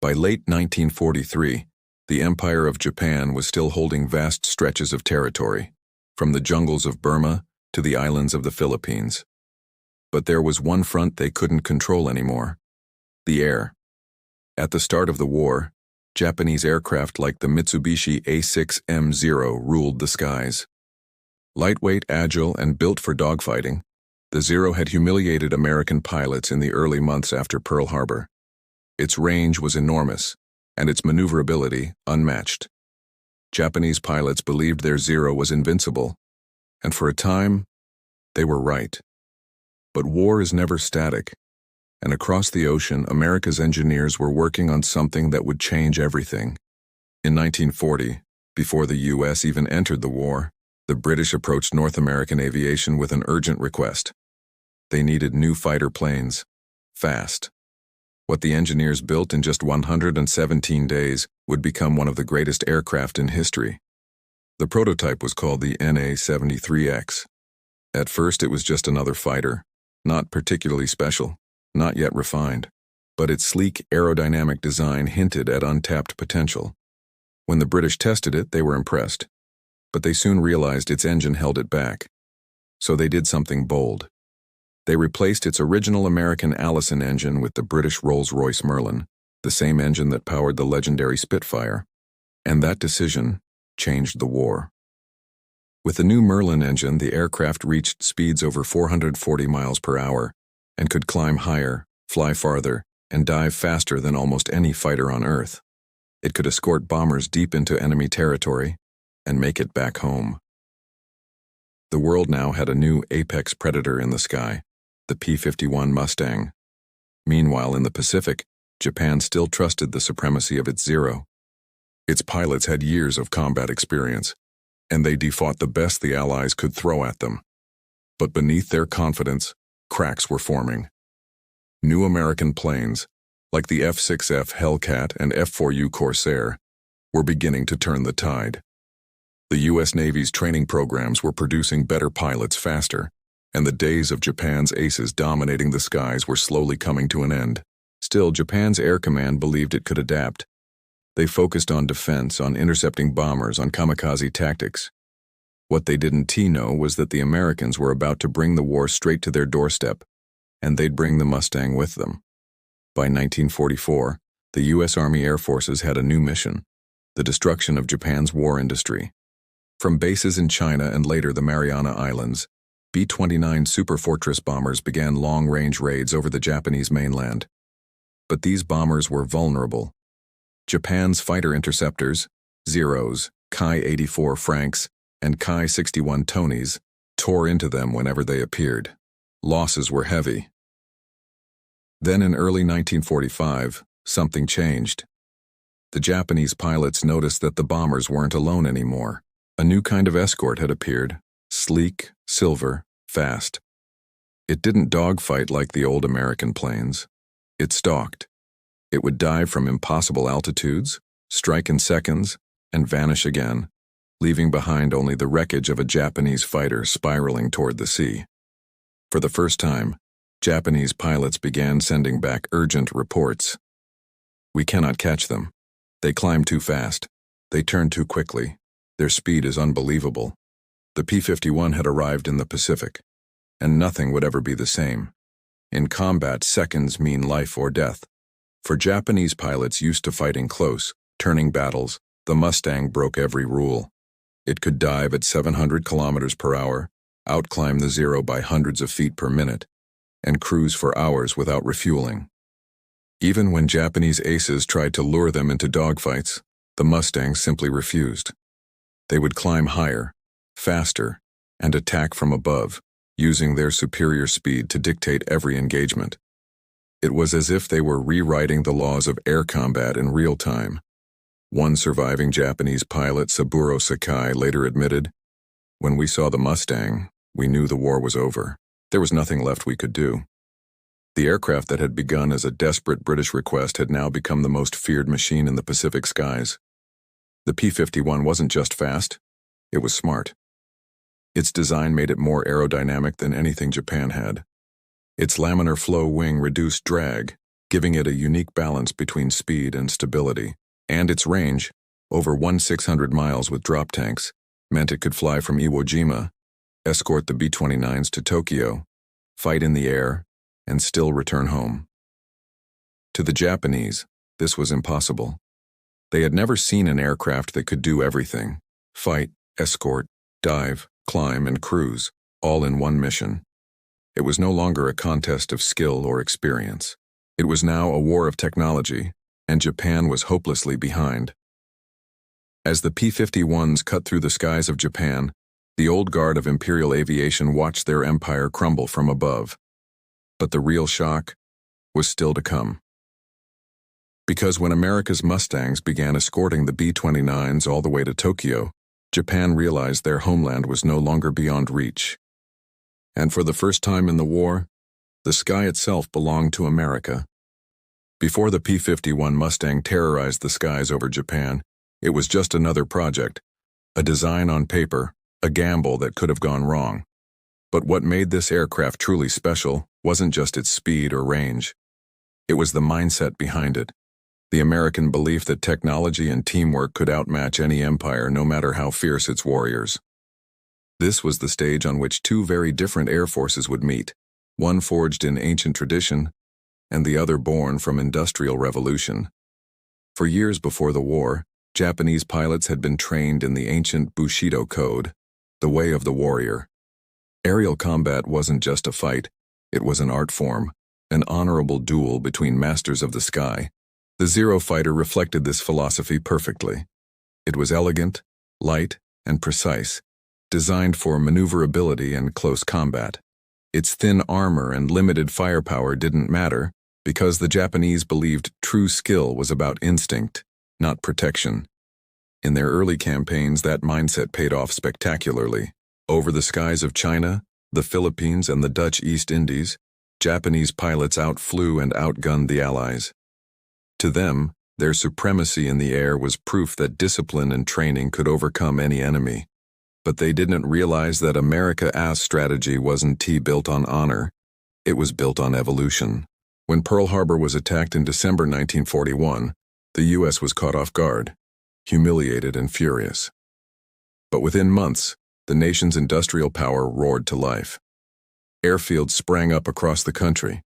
By late 1943, the Empire of Japan was still holding vast stretches of territory, from the jungles of Burma to the islands of the Philippines. But there was one front they couldn't control anymore: the air. At the start of the war, Japanese aircraft like the Mitsubishi A6M0 ruled the skies. Lightweight, agile, and built for dogfighting, the Zero had humiliated American pilots in the early months after Pearl Harbor. Its range was enormous, and its maneuverability unmatched. Japanese pilots believed their Zero was invincible, and for a time, they were right. But war is never static, and across the ocean, America's engineers were working on something that would change everything. In 1940, before the U.S. even entered the war, the British approached North American aviation with an urgent request. They needed new fighter planes, fast. What the engineers built in just 117 days would become one of the greatest aircraft in history. The prototype was called the NA-73X. At first, it was just another fighter, not particularly special, not yet refined, but its sleek aerodynamic design hinted at untapped potential. When the British tested it, they were impressed, but they soon realized its engine held it back. So they did something bold. They replaced its original American Allison engine with the British Rolls-Royce Merlin, the same engine that powered the legendary Spitfire. And that decision changed the war. With the new Merlin engine, the aircraft reached speeds over 440 miles per hour and could climb higher, fly farther, and dive faster than almost any fighter on Earth. It could escort bombers deep into enemy territory and make it back home. The world now had a new apex predator in the sky, the P-51 Mustang. Meanwhile, in the Pacific, Japan still trusted the supremacy of its Zero. Its pilots had years of combat experience, and they defought the best the Allies could throw at them. But beneath their confidence, cracks were forming. New American planes, like the F-6F Hellcat and F-4U Corsair, were beginning to turn the tide. The U.S. Navy's training programs were producing better pilots faster, and the days of Japan's aces dominating the skies were slowly coming to an end. Still, Japan's Air Command believed it could adapt. They focused on defense, on intercepting bombers, on kamikaze tactics. What they didn't know was that the Americans were about to bring the war straight to their doorstep, and they'd bring the Mustang with them. By 1944, the U.S. Army Air Forces had a new mission: the destruction of Japan's war industry. From bases in China and later the Mariana Islands, B-29 Superfortress bombers began long-range raids over the Japanese mainland. But these bombers were vulnerable. Japan's fighter interceptors, Zeros, Ki-84 Franks, and Ki-61 Tonys, tore into them whenever they appeared. Losses were heavy. Then in early 1945, something changed. The Japanese pilots noticed that the bombers weren't alone anymore. A new kind of escort had appeared, sleek, silver, fast. It didn't dogfight like the old American planes. It stalked. It would dive from impossible altitudes, strike in seconds, and vanish again, leaving behind only the wreckage of a Japanese fighter spiraling toward the sea. For the first time, Japanese pilots began sending back urgent reports. "We cannot catch them. They climb too fast. They turn too quickly. Their speed is unbelievable." The P-51 had arrived in the Pacific, and nothing would ever be the same. In combat, seconds mean life or death. For Japanese pilots used to fighting close, turning battles, the Mustang broke every rule. It could dive at 700 kilometers per hour, outclimb the Zero by hundreds of feet per minute, and cruise for hours without refueling. Even when Japanese aces tried to lure them into dogfights, the Mustangs simply refused. They would climb higher, faster, and attack from above, using their superior speed to dictate every engagement. It was as if they were rewriting the laws of air combat in real time. One surviving Japanese pilot, Saburo Sakai, later admitted, "When we saw the Mustang, we knew the war was over. There was nothing left we could do." The aircraft that had begun as a desperate British request had now become the most feared machine in the Pacific skies. The P-51 wasn't just fast, it was smart. Its design made it more aerodynamic than anything Japan had. Its laminar flow wing reduced drag, giving it a unique balance between speed and stability. And its range, over 1,600 miles with drop tanks, meant it could fly from Iwo Jima, escort the B-29s to Tokyo, fight in the air, and still return home. To the Japanese, this was impossible. They had never seen an aircraft that could do everything: fight, escort, dive, climb, and cruise, all in one mission. It was no longer a contest of skill or experience. It was now a war of technology, and Japan was hopelessly behind. As the P-51s cut through the skies of Japan, the old guard of imperial aviation watched their empire crumble from above. But the real shock was still to come. Because when America's Mustangs began escorting the B-29s all the way to Tokyo, Japan realized their homeland was no longer beyond reach. And for the first time in the war, the sky itself belonged to America. Before the P-51 Mustang terrorized the skies over Japan, it was just another project, a design on paper, a gamble that could have gone wrong. But what made this aircraft truly special wasn't just its speed or range. It was the mindset behind it, the American belief that technology and teamwork could outmatch any empire no matter how fierce its warriors. This was the stage on which two very different air forces would meet, one forged in ancient tradition, and the other born from industrial revolution. For years before the war, Japanese pilots had been trained in the ancient Bushido code, the way of the warrior. Aerial combat wasn't just a fight, it was an art form, an honorable duel between masters of the sky. The Zero fighter reflected this philosophy perfectly. It was elegant, light, and precise, designed for maneuverability and close combat. Its thin armor and limited firepower didn't matter, because the Japanese believed true skill was about instinct, not protection. In their early campaigns, that mindset paid off spectacularly. Over the skies of China, the Philippines, and the Dutch East Indies, Japanese pilots outflew and outgunned the Allies. To them, their supremacy in the air was proof that discipline and training could overcome any enemy. But they didn't realize that America's strategy wasn't built on honor, it was built on evolution. When Pearl Harbor was attacked in December 1941, the U.S. was caught off guard, humiliated and furious. But within months, the nation's industrial power roared to life. Airfields sprang up across the country.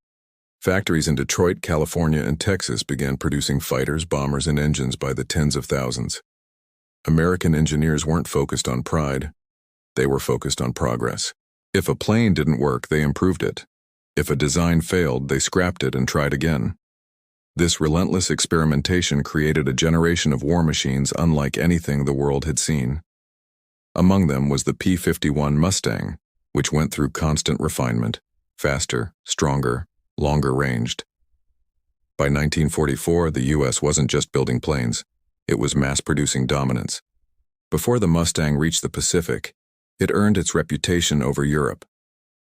Factories in Detroit, California, and Texas began producing fighters, bombers, and engines by the tens of thousands. American engineers weren't focused on pride. They were focused on progress. If a plane didn't work, they improved it. If a design failed, they scrapped it and tried again. This relentless experimentation created a generation of war machines unlike anything the world had seen. Among them was the P-51 Mustang, which went through constant refinement, faster, stronger, longer-ranged. By 1944, the U.S. wasn't just building planes, it was mass-producing dominance. Before the Mustang reached the Pacific, it earned its reputation over Europe.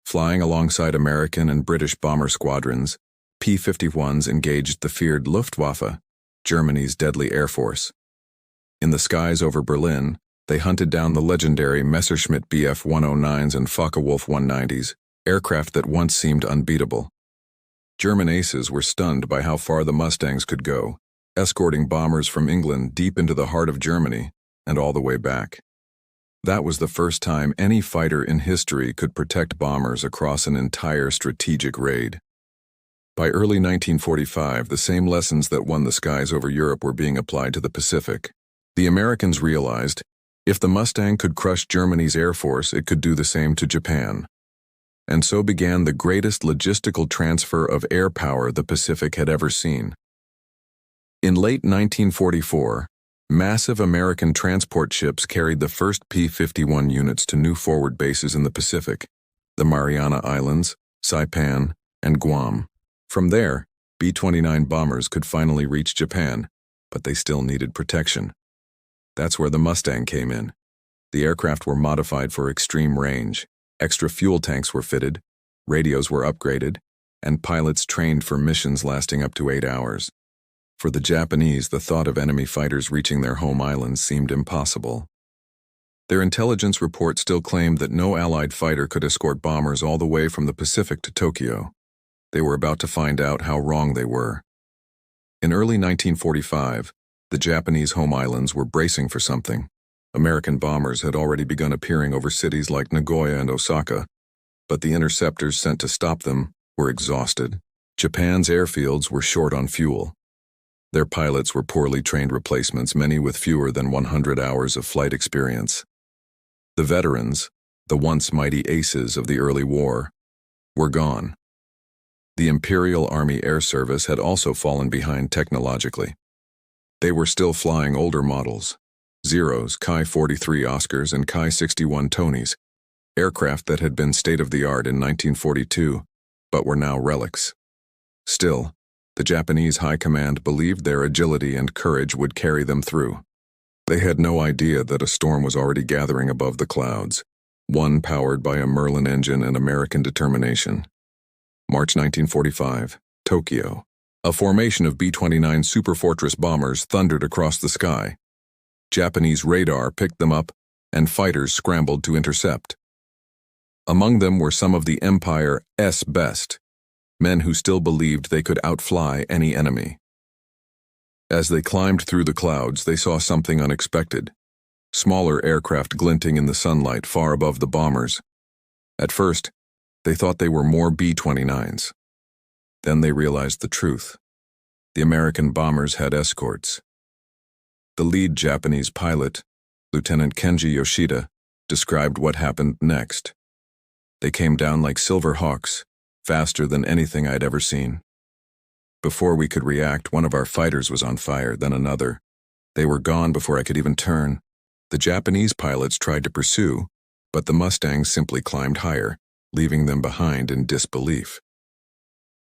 Flying alongside American and British bomber squadrons, P-51s engaged the feared Luftwaffe, Germany's deadly air force. In the skies over Berlin, they hunted down the legendary Messerschmitt Bf-109s and Focke-Wulf 190s, aircraft that once seemed unbeatable. German aces were stunned by how far the Mustangs could go, escorting bombers from England deep into the heart of Germany and all the way back. That was the first time any fighter in history could protect bombers across an entire strategic raid. By early 1945, the same lessons that won the skies over Europe were being applied to the Pacific. The Americans realized, if the Mustang could crush Germany's air force, it could do the same to Japan. And so began the greatest logistical transfer of air power the Pacific had ever seen. In late 1944, massive American transport ships carried the first P-51 units to new forward bases in the Pacific, the Mariana Islands, Saipan, and Guam. From there, B-29 bombers could finally reach Japan, but they still needed protection. That's where the Mustang came in. The aircraft were modified for extreme range. Extra fuel tanks were fitted, radios were upgraded, and pilots trained for missions lasting up to 8 hours. For the Japanese, the thought of enemy fighters reaching their home islands seemed impossible. Their intelligence report still claimed that no Allied fighter could escort bombers all the way from the Pacific to Tokyo. They were about to find out how wrong they were. In early 1945, the Japanese home islands were bracing for something. American bombers had already begun appearing over cities like Nagoya and Osaka, but the interceptors sent to stop them were exhausted. Japan's airfields were short on fuel. Their pilots were poorly trained replacements, many with fewer than 100 hours of flight experience. The veterans, the once mighty aces of the early war, were gone. The Imperial Army Air Service had also fallen behind technologically. They were still flying older models, Zeros, Ki-43 Oscars, and Ki-61 Tonys, aircraft that had been state-of-the-art in 1942, but were now relics. Still, the Japanese high command believed their agility and courage would carry them through. They had no idea that a storm was already gathering above the clouds, one powered by a Merlin engine and American determination. March 1945, Tokyo. A formation of B-29 Superfortress bombers thundered across the sky. Japanese radar picked them up, and fighters scrambled to intercept. Among them were some of the Empire's best, men who still believed they could outfly any enemy. As they climbed through the clouds, they saw something unexpected. Smaller aircraft glinting in the sunlight far above the bombers. At first, they thought they were more B-29s. Then they realized the truth. The American bombers had escorts. The lead Japanese pilot, Lieutenant Kenji Yoshida, described what happened next. They came down like silver hawks, faster than anything I'd ever seen. Before we could react, one of our fighters was on fire, then another. They were gone before I could even turn. The Japanese pilots tried to pursue, but the Mustangs simply climbed higher, leaving them behind in disbelief.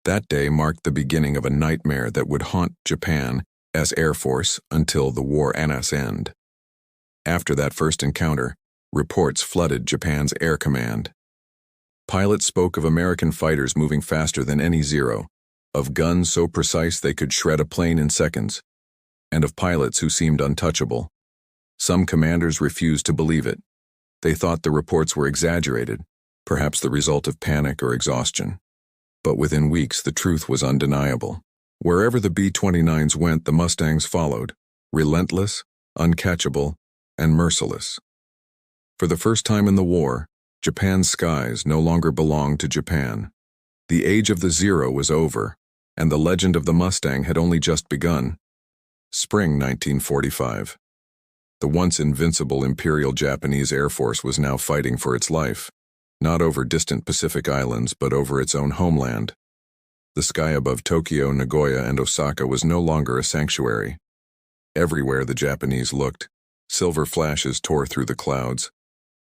That day marked the beginning of a nightmare that would haunt Japan as Air Force until the war's end. After that first encounter, reports flooded Japan's Air Command. Pilots spoke of American fighters moving faster than any Zero, of guns so precise they could shred a plane in seconds, and of pilots who seemed untouchable. Some commanders refused to believe it. They thought the reports were exaggerated, perhaps the result of panic or exhaustion. But within weeks, the truth was undeniable. Wherever the B-29s went, the Mustangs followed, relentless, uncatchable, and merciless. For the first time in the war, Japan's skies no longer belonged to Japan. The age of the Zero was over, and the legend of the Mustang had only just begun. Spring 1945. The once invincible Imperial Japanese Air Force was now fighting for its life, not over distant Pacific islands, but over its own homeland. The sky above Tokyo, Nagoya, and Osaka was no longer a sanctuary. Everywhere the Japanese looked, silver flashes tore through the clouds.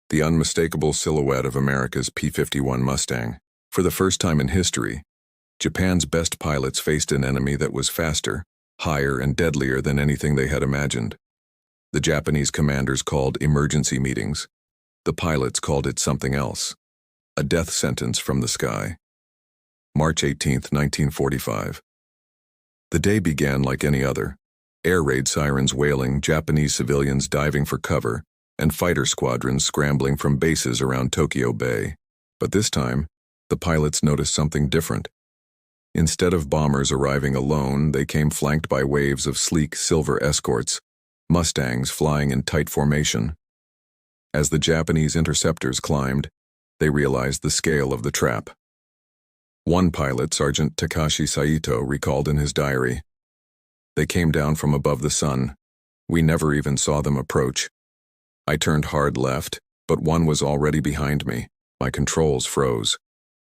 The unmistakable silhouette of America's P-51 Mustang. For the first time in history, Japan's best pilots faced an enemy that was faster, higher, and deadlier than anything they had imagined. The Japanese commanders called emergency meetings. The pilots called it something else. A death sentence from the sky. March 18, 1945. The day began like any other. Air raid sirens wailing, Japanese civilians diving for cover, and fighter squadrons scrambling from bases around Tokyo Bay. But this time, the pilots noticed something different. Instead of bombers arriving alone, they came flanked by waves of sleek silver escorts, Mustangs flying in tight formation. As the Japanese interceptors climbed, they realized the scale of the trap. One pilot, Sergeant Takashi Saito, recalled in his diary, "They came down from above the sun. We never even saw them approach. I turned hard left, but one was already behind me. My controls froze.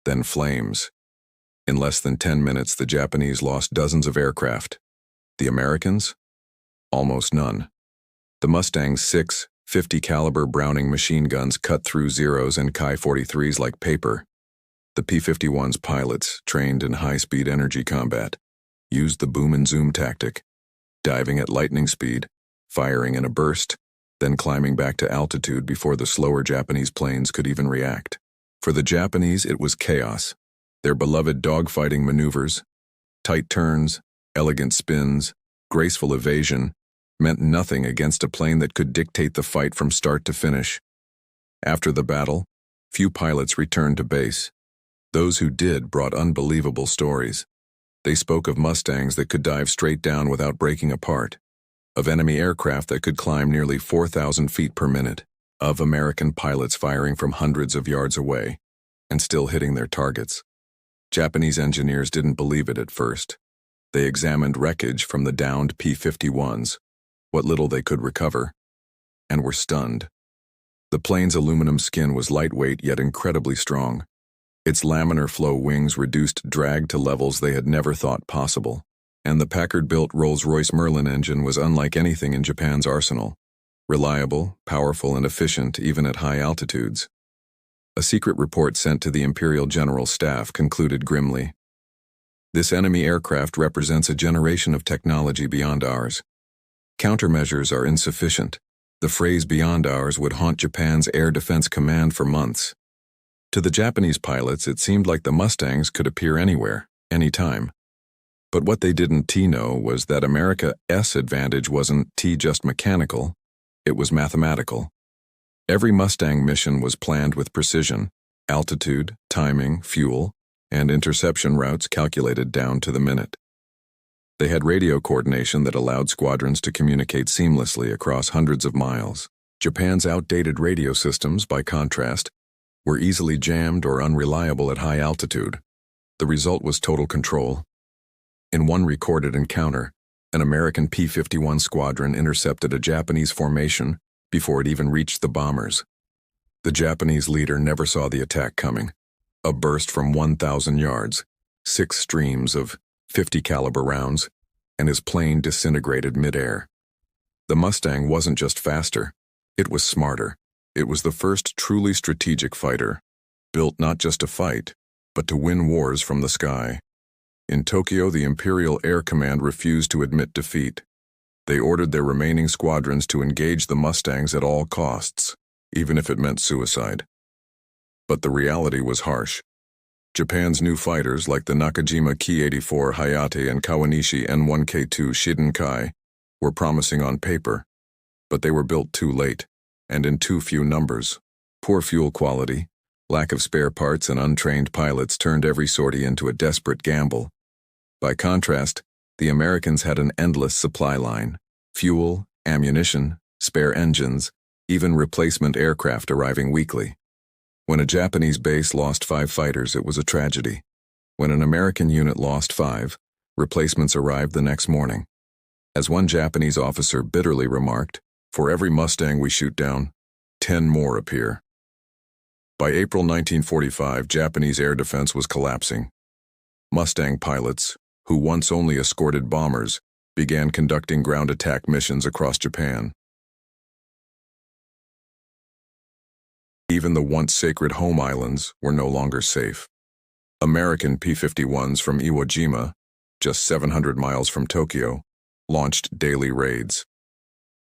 Then flames. In less than 10 minutes, the Japanese lost dozens of aircraft. The Americans? Almost none. The Mustang's 6 .50 caliber Browning machine guns cut through Zeros and Ki-43s like paper. The P-51's pilots, trained in high-speed energy combat, used the boom and zoom tactic, diving at lightning speed, firing in a burst, then climbing back to altitude before the slower Japanese planes could even react. For the Japanese, it was chaos. Their beloved dogfighting maneuvers, tight turns, elegant spins, graceful evasion, meant nothing against a plane that could dictate the fight from start to finish. After the battle, few pilots returned to base. Those who did brought unbelievable stories. They spoke of Mustangs that could dive straight down without breaking apart, of enemy aircraft that could climb nearly 4,000 feet per minute, of American pilots firing from hundreds of yards away and still hitting their targets. Japanese engineers didn't believe it at first. They examined wreckage from the downed P-51s, what little they could recover, and were stunned. The plane's aluminum skin was lightweight yet incredibly strong. Its laminar flow wings reduced drag to levels they had never thought possible, and the Packard-built Rolls-Royce Merlin engine was unlike anything in Japan's arsenal, reliable, powerful, and efficient even at high altitudes. A secret report sent to the Imperial General Staff concluded grimly, "This enemy aircraft represents a generation of technology beyond ours. Countermeasures are insufficient. The phrase beyond ours would haunt Japan's Air Defense Command for months." To the Japanese pilots, it seemed like the Mustangs could appear anywhere, anytime. But what they didn't know was that America's advantage wasn't just mechanical, it was mathematical. Every Mustang mission was planned with precision, altitude, timing, fuel, and interception routes calculated down to the minute. They had radio coordination that allowed squadrons to communicate seamlessly across hundreds of miles. Japan's outdated radio systems, by contrast, were easily jammed or unreliable at high altitude. The result was total control. In one recorded encounter, an American P-51 squadron intercepted a Japanese formation before it even reached the bombers. The Japanese leader never saw the attack coming. A burst from 1,000 yards, 6 streams of 50 caliber rounds, and his plane disintegrated midair. The Mustang wasn't just faster, it was smarter. It was the first truly strategic fighter, built not just to fight, but to win wars from the sky. In Tokyo, the Imperial Air Command refused to admit defeat. They ordered their remaining squadrons to engage the Mustangs at all costs, even if it meant suicide. But the reality was harsh. Japan's new fighters, like the Nakajima Ki-84 Hayate and Kawanishi N-1K2 Shidenkai, were promising on paper, but they were built too late, and in too few numbers. Poor fuel quality, lack of spare parts, and untrained pilots turned every sortie into a desperate gamble. By contrast, the Americans had an endless supply line: fuel, ammunition, spare engines, even replacement aircraft arriving weekly. When a Japanese base lost 5 fighters, it was a tragedy. When an American unit lost 5, replacements arrived the next morning. As one Japanese officer bitterly remarked, "For every Mustang we shoot down, 10 more appear." By April 1945, Japanese air defense was collapsing. Mustang pilots, who once only escorted bombers, began conducting ground attack missions across Japan. Even the once sacred home islands were no longer safe. American P-51s from Iwo Jima, just 700 miles from Tokyo, launched daily raids.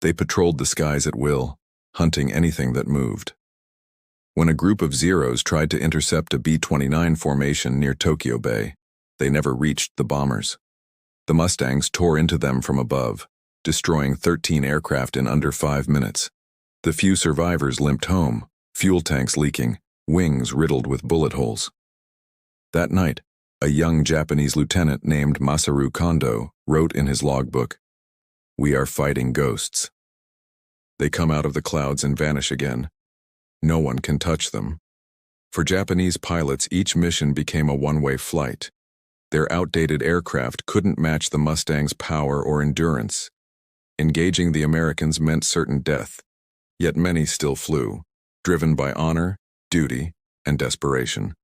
They patrolled the skies at will, hunting anything that moved. When a group of Zeros tried to intercept a B-29 formation near Tokyo Bay, they never reached the bombers. The Mustangs tore into them from above, destroying 13 aircraft in under 5 minutes. The few survivors limped home, fuel tanks leaking, wings riddled with bullet holes. That night, a young Japanese lieutenant named Masaru Kondo wrote in his logbook, "We are fighting ghosts. They come out of the clouds and vanish again. No one can touch them." For Japanese pilots, each mission became a one-way flight. Their outdated aircraft couldn't match the Mustang's power or endurance. Engaging the Americans meant certain death, yet many still flew, driven by honor, duty, and desperation.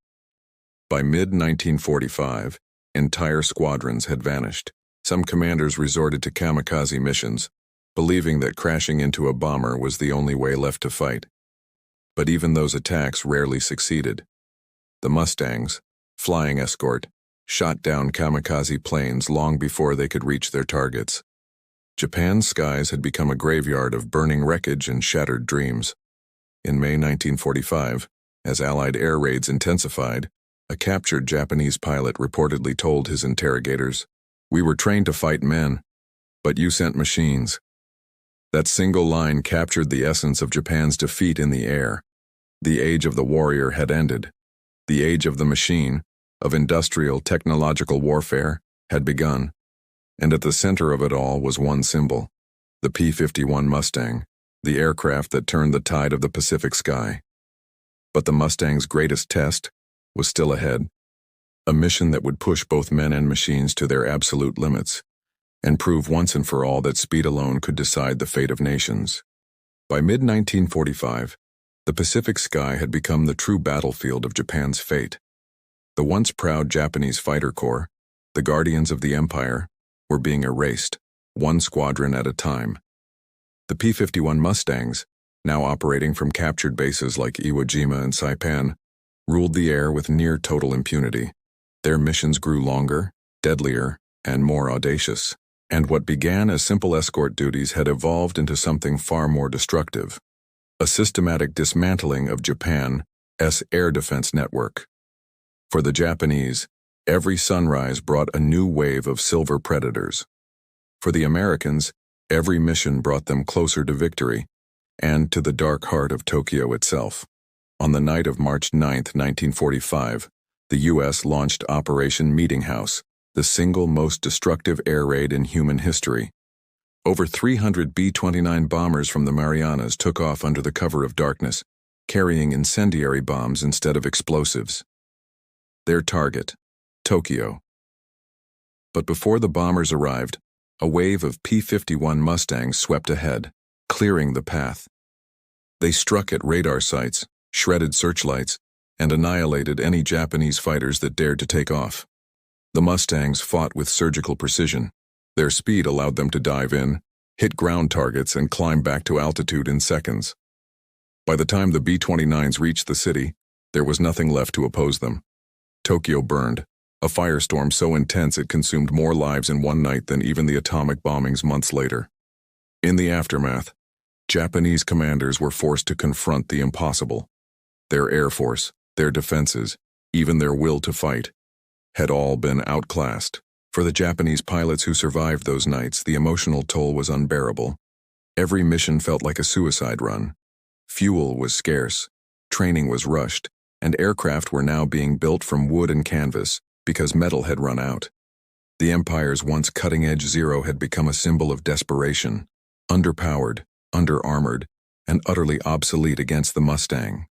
By mid-1945, entire squadrons had vanished. Some commanders resorted to kamikaze missions, believing that crashing into a bomber was the only way left to fight. But even those attacks rarely succeeded. The Mustangs, flying escort, shot down kamikaze planes long before they could reach their targets. Japan's skies had become a graveyard of burning wreckage and shattered dreams. In May 1945, as Allied air raids intensified, a captured Japanese pilot reportedly told his interrogators, "We were trained to fight men, but you sent machines." That single line captured the essence of Japan's defeat in the air. The age of the warrior had ended. The age of the machine, of industrial technological warfare, had begun, and at the center of it all was one symbol, the P-51 Mustang, the aircraft that turned the tide of the Pacific sky. But the Mustang's greatest test was still ahead, a mission that would push both men and machines to their absolute limits and prove once and for all that speed alone could decide the fate of nations. By mid-1945, the Pacific sky had become the true battlefield of Japan's fate. The once proud Japanese fighter corps, the guardians of the empire, were being erased, one squadron at a time. The P-51 Mustangs, now operating from captured bases like Iwo Jima and Saipan, ruled the air with near total impunity. Their missions grew longer, deadlier, and more audacious. And what began as simple escort duties had evolved into something far more destructive, a systematic dismantling of Japan's air defense network. For the Japanese, every sunrise brought a new wave of silver predators. For the Americans, every mission brought them closer to victory and to the dark heart of Tokyo itself. On the night of March 9, 1945, the U.S. launched Operation Meeting House, the single most destructive air raid in human history. Over 300 B-29 bombers from the Marianas took off under the cover of darkness, carrying incendiary bombs instead of explosives. Their target, Tokyo. But before the bombers arrived, a wave of P-51 Mustangs swept ahead, clearing the path. They struck at radar sites, shredded searchlights, and annihilated any Japanese fighters that dared to take off. The Mustangs fought with surgical precision. Their speed allowed them to dive in, hit ground targets, and climb back to altitude in seconds. By the time the B-29s reached the city, there was nothing left to oppose them. Tokyo burned, a firestorm so intense it consumed more lives in one night than even the atomic bombings months later. In the aftermath, Japanese commanders were forced to confront the impossible. Their air force, their defenses, even their will to fight, had all been outclassed. For the Japanese pilots who survived those nights, the emotional toll was unbearable. Every mission felt like a suicide run. Fuel was scarce, training was rushed, and aircraft were now being built from wood and canvas because metal had run out. The Empire's once cutting-edge Zero had become a symbol of desperation, underpowered, under-armored, and utterly obsolete against the Mustang.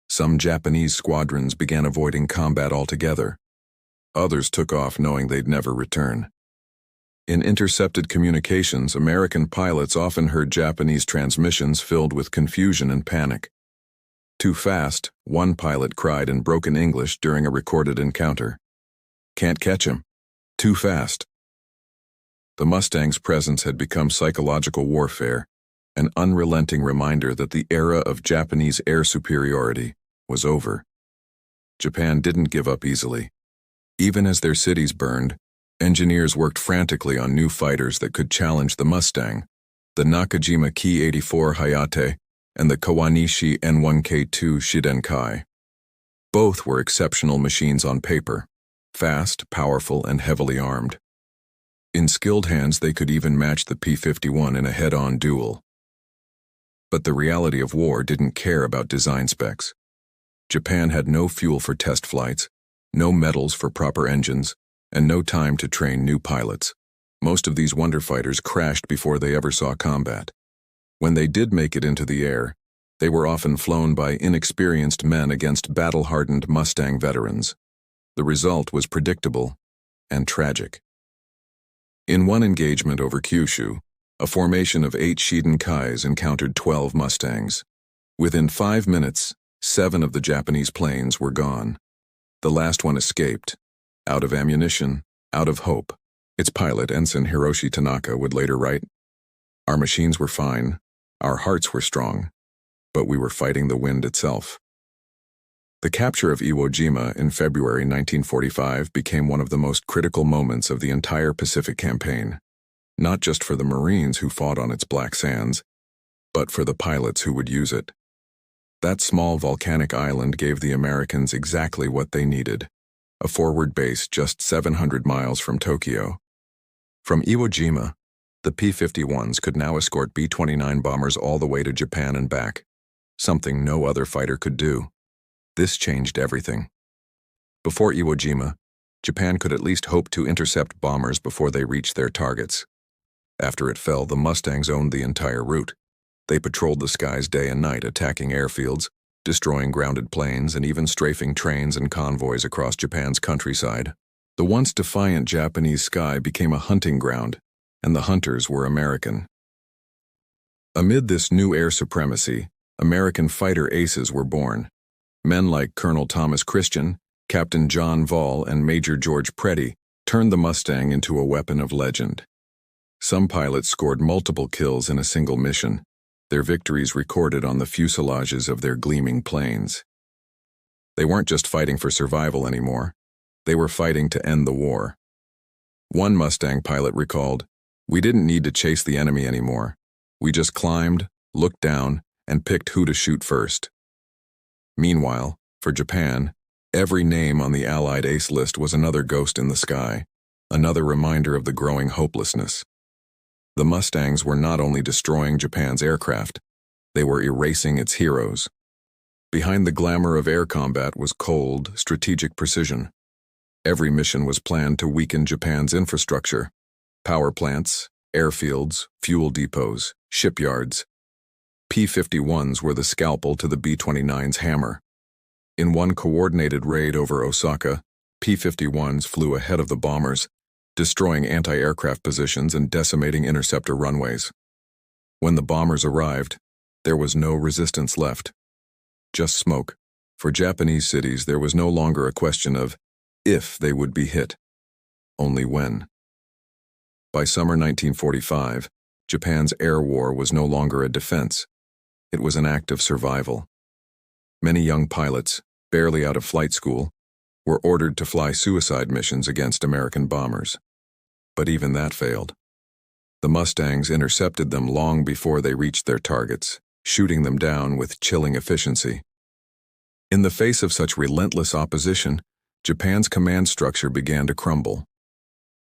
Some Japanese squadrons began avoiding combat altogether. Others took off knowing they'd never return. In intercepted communications, American pilots often heard Japanese transmissions filled with confusion and panic. "Too fast," one pilot cried in broken English during a recorded encounter. "Can't catch him. Too fast." The Mustang's presence had become psychological warfare, an unrelenting reminder that the era of Japanese air superiority was over. Japan didn't give up easily. Even as their cities burned, engineers worked frantically on new fighters that could challenge the Mustang, the Nakajima Ki-84 Hayate and the Kawanishi N1K2 Shidenkai. Both were exceptional machines on paper, fast, powerful, and heavily armed. In skilled hands, they could even match the P-51 in a head-on duel. But the reality of war didn't care about design specs. Japan had no fuel for test flights, no metals for proper engines, and no time to train new pilots. Most of these wonder fighters crashed before they ever saw combat. When they did make it into the air, they were often flown by inexperienced men against battle-hardened Mustang veterans. The result was predictable and tragic. In one engagement over Kyushu, a formation of 8 Shidenkais encountered 12 Mustangs. Within 5 minutes, 7 of the Japanese planes were gone. The last one escaped, out of ammunition, out of hope. Its pilot, Ensign Hiroshi Tanaka, would later write, "Our machines were fine, our hearts were strong, but we were fighting the wind itself." The capture of Iwo Jima in February 1945 became one of the most critical moments of the entire Pacific campaign, not just for the Marines who fought on its black sands, but for the pilots who would use it. That small volcanic island gave the Americans exactly what they needed, a forward base just 700 miles from Tokyo. From Iwo Jima, the P-51s could now escort B-29 bombers all the way to Japan and back, something no other fighter could do. This changed everything. Before Iwo Jima, Japan could at least hope to intercept bombers before they reached their targets. After it fell, the Mustangs owned the entire route. They patrolled the skies day and night, attacking airfields, destroying grounded planes, and even strafing trains and convoys across Japan's countryside. The once defiant Japanese sky became a hunting ground, and the hunters were American. Amid this new air supremacy, American fighter aces were born. Men like Colonel Thomas Christian, Captain John Vall, and Major George Preddy turned the Mustang into a weapon of legend. Some pilots scored multiple kills in a single mission, their victories recorded on the fuselages of their gleaming planes. They weren't just fighting for survival anymore. They were fighting to end the war. One Mustang pilot recalled, "We didn't need to chase the enemy anymore. We just climbed, looked down, and picked who to shoot first." Meanwhile, for Japan, every name on the Allied ace list was another ghost in the sky, another reminder of the growing hopelessness. The Mustangs were not only destroying Japan's aircraft, they were erasing its heroes. Behind the glamour of air combat was cold, strategic precision. Every mission was planned to weaken Japan's infrastructure: power plants, airfields, fuel depots, shipyards. P-51s were the scalpel to the B-29's hammer. In one coordinated raid over Osaka, P-51s flew ahead of the bombers, destroying anti-aircraft positions and decimating interceptor runways. When the bombers arrived, there was no resistance left. Just smoke. For Japanese cities, there was no longer a question of if they would be hit, only when. By summer 1945, Japan's air war was no longer a defense. It was an act of survival. Many young pilots, barely out of flight school, were ordered to fly suicide missions against American bombers. But even that failed. The Mustangs intercepted them long before they reached their targets, shooting them down with chilling efficiency. In the face of such relentless opposition, Japan's command structure began to crumble.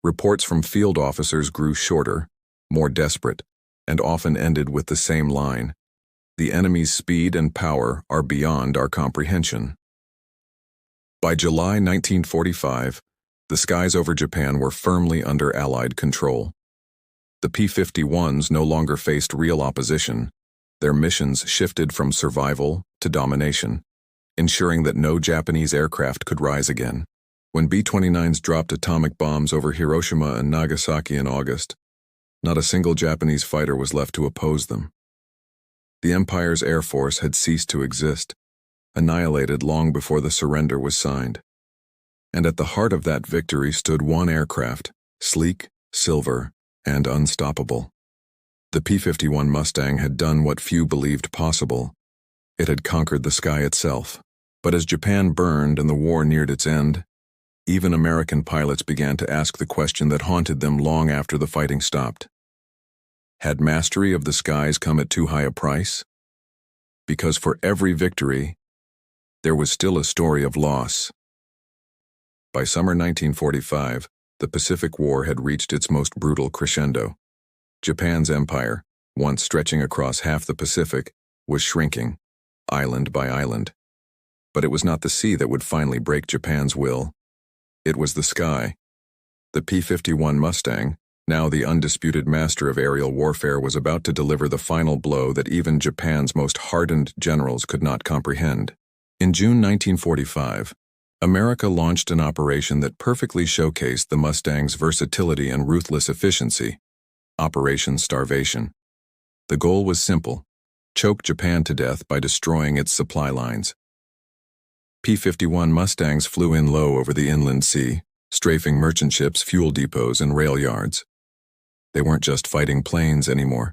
Reports from field officers grew shorter, more desperate, and often ended with the same line: "The enemy's speed and power are beyond our comprehension." By July 1945, the skies over Japan were firmly under Allied control. The P-51s no longer faced real opposition. Their missions shifted from survival to domination, ensuring that no Japanese aircraft could rise again. When B-29s dropped atomic bombs over Hiroshima and Nagasaki in August, not a single Japanese fighter was left to oppose them. The Empire's air force had ceased to exist, annihilated long before the surrender was signed. And at the heart of that victory stood one aircraft, sleek, silver, and unstoppable. The P-51 Mustang had done what few believed possible. It had conquered the sky itself. But as Japan burned and the war neared its end, even American pilots began to ask the question that haunted them long after the fighting stopped. Had mastery of the skies come at too high a price? Because for every victory, there was still a story of loss. By summer 1945, the Pacific War had reached its most brutal crescendo. Japan's empire, once stretching across half the Pacific, was shrinking, island by island. But it was not the sea that would finally break Japan's will. It was the sky. The P-51 Mustang, now the undisputed master of aerial warfare, was about to deliver the final blow that even Japan's most hardened generals could not comprehend. In June 1945, America launched an operation that perfectly showcased the Mustang's versatility and ruthless efficiency: Operation Starvation. The goal was simple: choke Japan to death by destroying its supply lines. P-51 Mustangs flew in low over the inland sea, strafing merchant ships, fuel depots, and rail yards. They weren't just fighting planes anymore.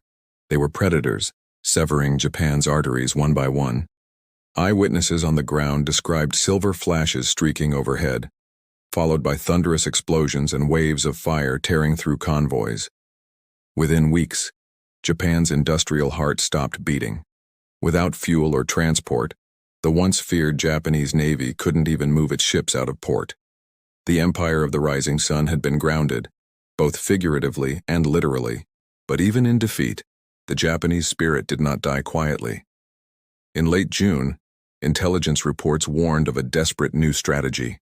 They were predators, severing Japan's arteries one by one. Eyewitnesses on the ground described silver flashes streaking overhead, followed by thunderous explosions and waves of fire tearing through convoys. Within weeks, Japan's industrial heart stopped beating. Without fuel or transport, the once feared Japanese Navy couldn't even move its ships out of port. The empire of the rising sun had been grounded, both figuratively and literally, but even in defeat, the Japanese spirit did not die quietly. In late June, intelligence reports warned of a desperate new strategy.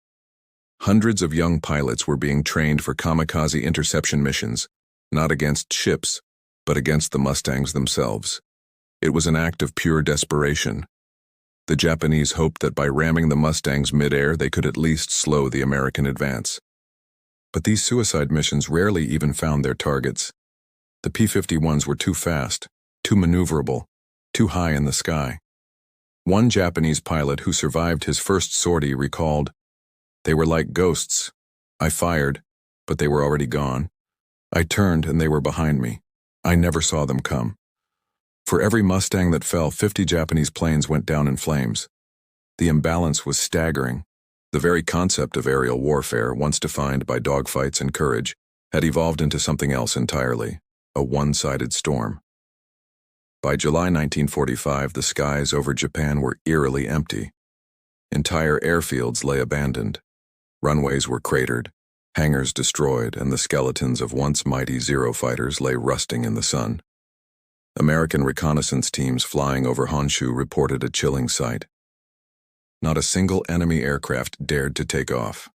Hundreds of young pilots were being trained for kamikaze interception missions, not against ships, but against the Mustangs themselves. It was an act of pure desperation. The Japanese hoped that by ramming the Mustangs mid-air they could at least slow the American advance. But these suicide missions rarely even found their targets. The P-51s were too fast, too maneuverable, too high in the sky. One Japanese pilot who survived his first sortie recalled, "They were like ghosts. I fired, but they were already gone. I turned and they were behind me. I never saw them come." For every Mustang that fell, 50 Japanese planes went down in flames. The imbalance was staggering. The very concept of aerial warfare, once defined by dogfights and courage, had evolved into something else entirely, a one-sided storm. By July 1945, the skies over Japan were eerily empty. Entire airfields lay abandoned. Runways were cratered, hangars destroyed, and the skeletons of once mighty Zero fighters lay rusting in the sun. American reconnaissance teams flying over Honshu reported a chilling sight. Not a single enemy aircraft dared to take off.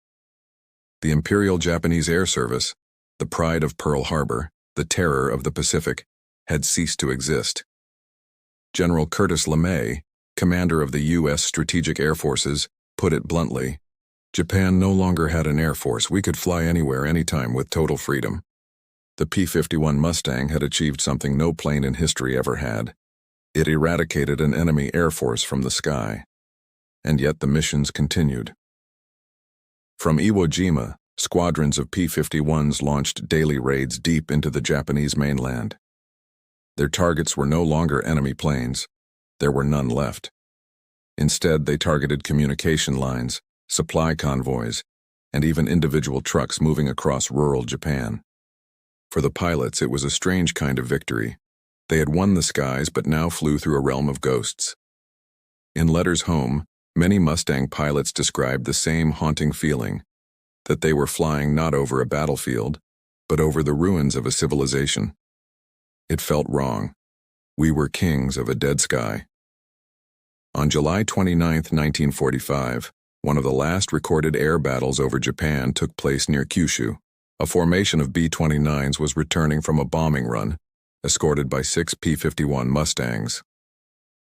The Imperial Japanese Air Service, the pride of Pearl Harbor, the terror of the Pacific, had ceased to exist. General Curtis LeMay, commander of the U.S. Strategic Air Forces, put it bluntly, "Japan no longer had an air force. We could fly anywhere, anytime, with total freedom." The P-51 Mustang had achieved something no plane in history ever had. It eradicated an enemy air force from the sky. And yet the missions continued. From Iwo Jima, squadrons of P-51s launched daily raids deep into the Japanese mainland. Their targets were no longer enemy planes. There were none left. Instead, they targeted communication lines, supply convoys, and even individual trucks moving across rural Japan. For the pilots, it was a strange kind of victory. They had won the skies but now flew through a realm of ghosts. In letters home, many Mustang pilots described the same haunting feeling, that they were flying not over a battlefield, but over the ruins of a civilization. It felt wrong. We were kings of a dead sky. On July 29, 1945, one of the last recorded air battles over Japan took place near Kyushu. A formation of B-29s was returning from a bombing run, escorted by 6 P-51 Mustangs.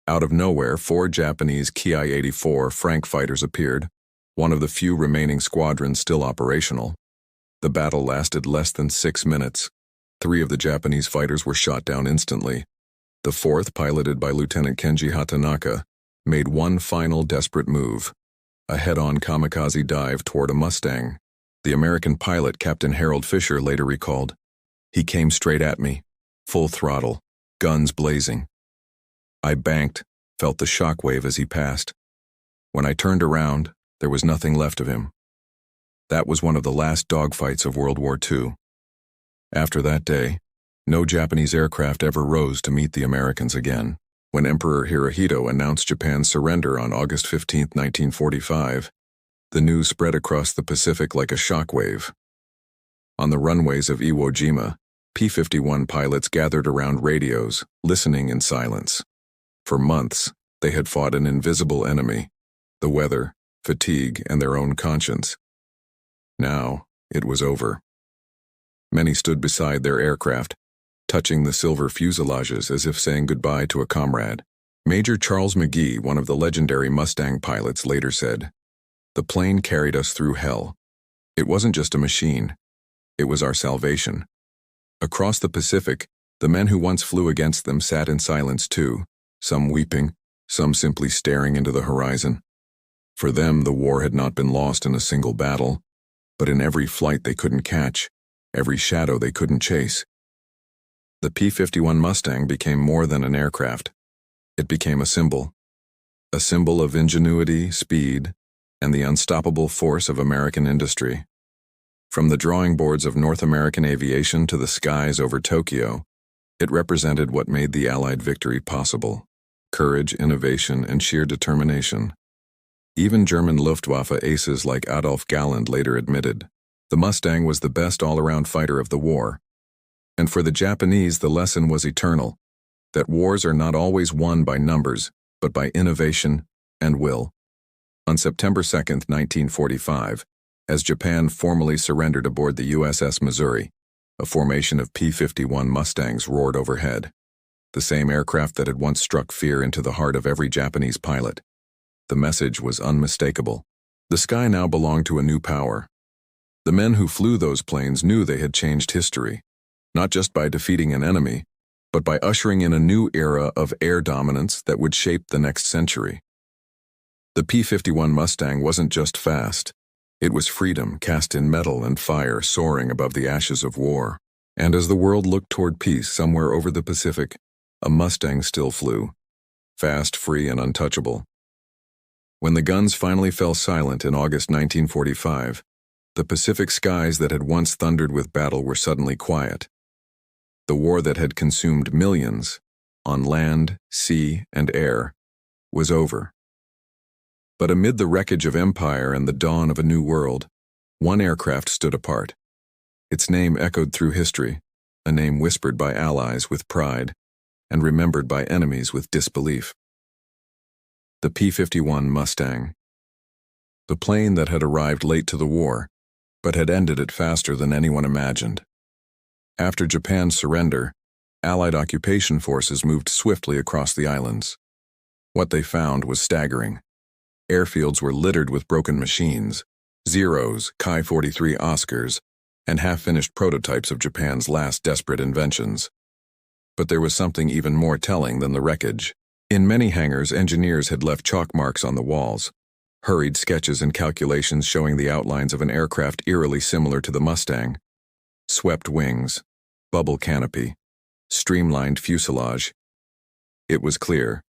Out of nowhere, 4 Japanese Ki-84 Frank fighters appeared, one of the few remaining squadrons still operational. The battle lasted less than 6 minutes. 3 of the Japanese fighters were shot down instantly. The 4th, piloted by Lieutenant Kenji Hatanaka, made one final desperate move, a head-on kamikaze dive toward a Mustang. The American pilot, Captain Harold Fisher, later recalled, "He came straight at me, full throttle, guns blazing. I banked, felt the shockwave as he passed. When I turned around, there was nothing left of him." That was one of the last dogfights of World War II. After that day, no Japanese aircraft ever rose to meet the Americans again. When Emperor Hirohito announced Japan's surrender on August 15, 1945, the news spread across the Pacific like a shockwave. On the runways of Iwo Jima, P-51 pilots gathered around radios, listening in silence. For months, they had fought an invisible enemy, the weather, fatigue, and their own conscience. Now, it was over. Many stood beside their aircraft, touching the silver fuselages as if saying goodbye to a comrade. Major Charles McGee, one of the legendary Mustang pilots, later said, "The plane carried us through hell. It wasn't just a machine. It was our salvation." Across the Pacific, the men who once flew against them sat in silence too, some weeping, some simply staring into the horizon. For them, the war had not been lost in a single battle, but in every flight they couldn't catch, every shadow they couldn't chase. The P-51 Mustang became more than an aircraft. It became a symbol of ingenuity, speed, and the unstoppable force of American industry. From the drawing boards of North American aviation to the skies over Tokyo, it represented what made the Allied victory possible: courage, innovation, and sheer determination. Even German Luftwaffe aces like Adolf Galland later admitted, the Mustang was the best all-around fighter of the war. And for the Japanese, the lesson was eternal, that wars are not always won by numbers, but by innovation and will. On September 2, 1945, as Japan formally surrendered aboard the USS Missouri. A formation of P-51 Mustangs roared overhead, the same aircraft that had once struck fear into the heart of every Japanese pilot. The message was unmistakable. The sky now belonged to a new power. The men who flew those planes knew they had changed history, not just by defeating an enemy, but by ushering in a new era of air dominance that would shape the next century. The P-51 Mustang wasn't just fast. It was freedom cast in metal and fire soaring above the ashes of war. And as the world looked toward peace somewhere over the Pacific, a Mustang still flew, fast, free, and untouchable. When the guns finally fell silent in August 1945, the Pacific skies that had once thundered with battle were suddenly quiet. The war that had consumed millions, on land, sea, and air, was over. But amid the wreckage of empire and the dawn of a new world, one aircraft stood apart. Its name echoed through history, a name whispered by allies with pride and remembered by enemies with disbelief. The P-51 Mustang. The plane that had arrived late to the war, but had ended it faster than anyone imagined. After Japan's surrender, Allied occupation forces moved swiftly across the islands. What they found was staggering. Airfields were littered with broken machines, Zeros, Ki-43 Oscars, and half-finished prototypes of Japan's last desperate inventions. But there was something even more telling than the wreckage. In many hangars, engineers had left chalk marks on the walls, hurried sketches and calculations showing the outlines of an aircraft eerily similar to the Mustang. Swept wings, bubble canopy, streamlined fuselage. It was clear.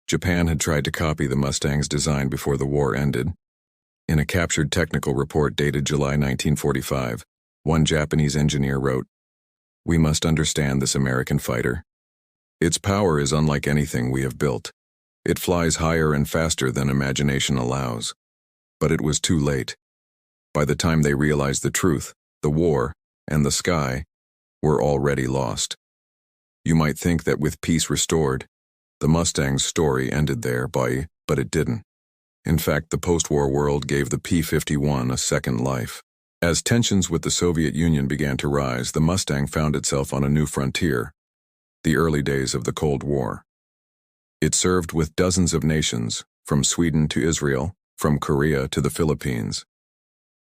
Japan had tried to copy the Mustang's design before the war ended. In a captured technical report dated July 1945, one Japanese engineer wrote, "We must understand this American fighter. Its power is unlike anything we have built. It flies higher and faster than imagination allows." But it was too late. By the time they realized the truth, the war, and the sky, were already lost. You might think that with peace restored, the Mustang's story ended there, but it didn't. In fact, the post-war world gave the P-51 a second life. As tensions with the Soviet Union began to rise, the Mustang found itself on a new frontier, the early days of the Cold War. It served with dozens of nations, from Sweden to Israel, from Korea to the Philippines.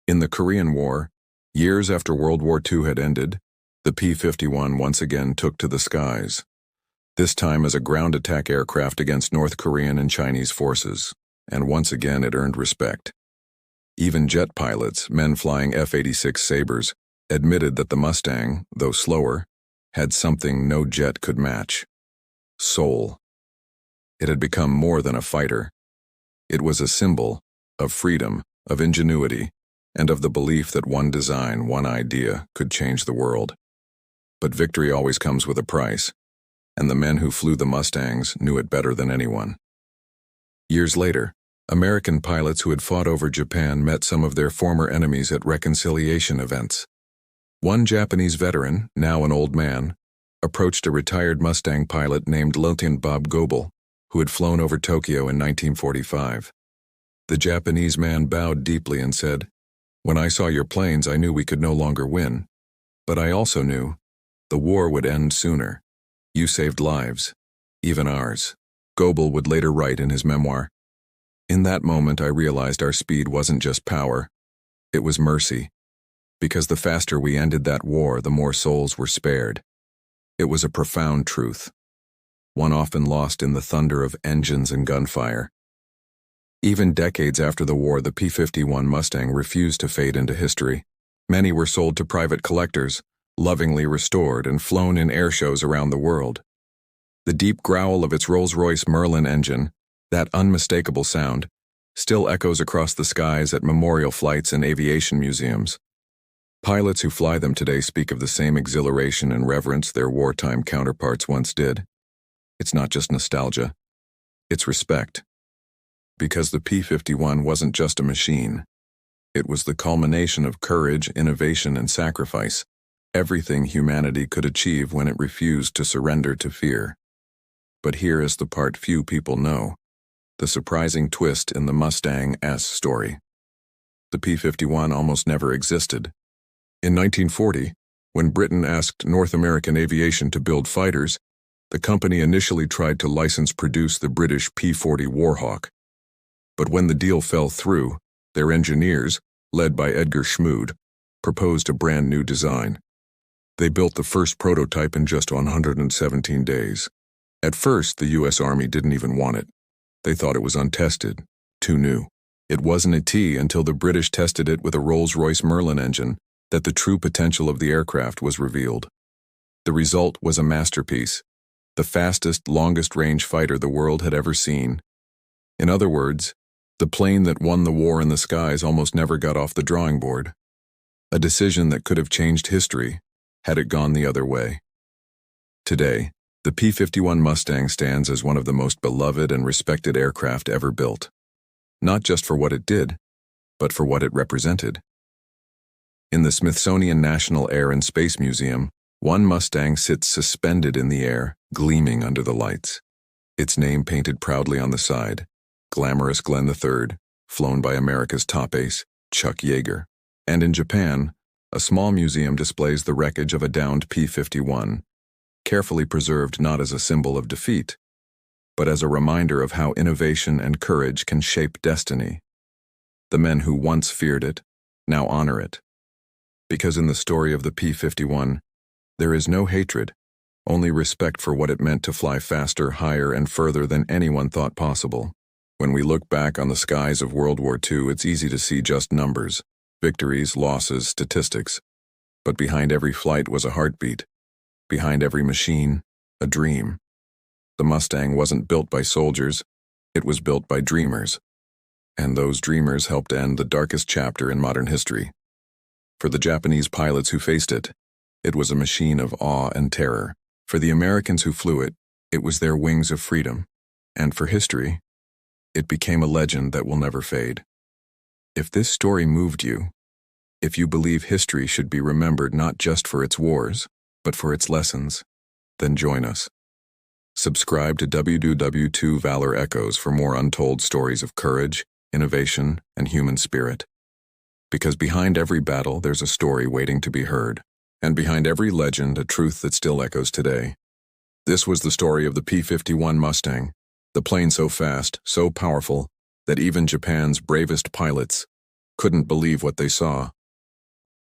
In the Korean War, years after World War II had ended, the P-51 once again took to the skies, this time as a ground attack aircraft against North Korean and Chinese forces, and once again it earned respect. Even jet pilots, men flying F-86 Sabres, admitted that the Mustang, though slower, had something no jet could match: soul. It had become more than a fighter. It was a symbol of freedom, of ingenuity, and of the belief that one design, one idea, could change the world. But victory always comes with a price, and the men who flew the Mustangs knew it better than anyone. Years later, American pilots who had fought over Japan met some of their former enemies at reconciliation events. One Japanese veteran, now an old man, approached a retired Mustang pilot named Lieutenant Bob Goebel, who had flown over Tokyo in 1945. The Japanese man bowed deeply and said, "When I saw your planes, I knew we could no longer win. But I also knew the war would end sooner. You saved lives, even ours." Goebel would later write in his memoir, "In that moment I realized our speed wasn't just power, it was mercy. Because the faster we ended that war, the more souls were spared." It was a profound truth, one often lost in the thunder of engines and gunfire. Even decades after the war, the P-51 Mustang refused to fade into history. Many were sold to private collectors, lovingly restored and flown in air shows around the world. The deep growl of its Rolls-Royce Merlin engine, that unmistakable sound, still echoes across the skies at memorial flights and aviation museums. Pilots who fly them today speak of the same exhilaration and reverence their wartime counterparts once did. It's not just nostalgia, it's respect. Because the P-51 wasn't just a machine. It was the culmination of courage, innovation, and sacrifice, everything humanity could achieve when it refused to surrender to fear. But here is the part few people know, the surprising twist in the Mustang's story. the P-51 almost never existed. In 1940, when Britain asked North American Aviation to build fighters, the company initially tried to license-produce the British P-40 Warhawk. But when the deal fell through, their engineers, led by Edgar Schmood, proposed a brand new design. They built the first prototype in just 117 days. At first, the U.S. Army didn't even want it. They thought it was untested, too new. It wasn't a T until the British tested it with a Rolls-Royce Merlin engine that the true potential of the aircraft was revealed. The result was a masterpiece, the fastest, longest-range fighter the world had ever seen. In other words, the plane that won the war in the skies almost never got off the drawing board. A decision that could have changed history had it gone the other way. Today, the P-51 Mustang stands as one of the most beloved and respected aircraft ever built. Not just for what it did, but for what it represented. In the Smithsonian National Air and Space Museum, one Mustang sits suspended in the air, gleaming under the lights. Its name painted proudly on the side, Glamorous Glenn III, flown by America's top ace, Chuck Yeager. And in Japan, a small museum displays the wreckage of a downed P-51, carefully preserved not as a symbol of defeat, but as a reminder of how innovation and courage can shape destiny. The men who once feared it, now honor it. Because in the story of the P-51, there is no hatred, only respect for what it meant to fly faster, higher, and further than anyone thought possible. When we look back on the skies of World War II, it's easy to see just numbers, victories, losses, statistics. But behind every flight was a heartbeat. Behind every machine, a dream. The Mustang wasn't built by soldiers, it was built by dreamers. And those dreamers helped end the darkest chapter in modern history. For the Japanese pilots who faced it, it was a machine of awe and terror. For the Americans who flew it, it was their wings of freedom. And for history, it became a legend that will never fade. If this story moved you, if you believe history should be remembered not just for its wars, but for its lessons, then join us. Subscribe to WW2 Valor Echoes for more untold stories of courage, innovation, and human spirit. Because behind every battle, there's a story waiting to be heard, and behind every legend, a truth that still echoes today. This was the story of the P-51 Mustang, the plane so fast, so powerful, that even Japan's bravest pilots couldn't believe what they saw.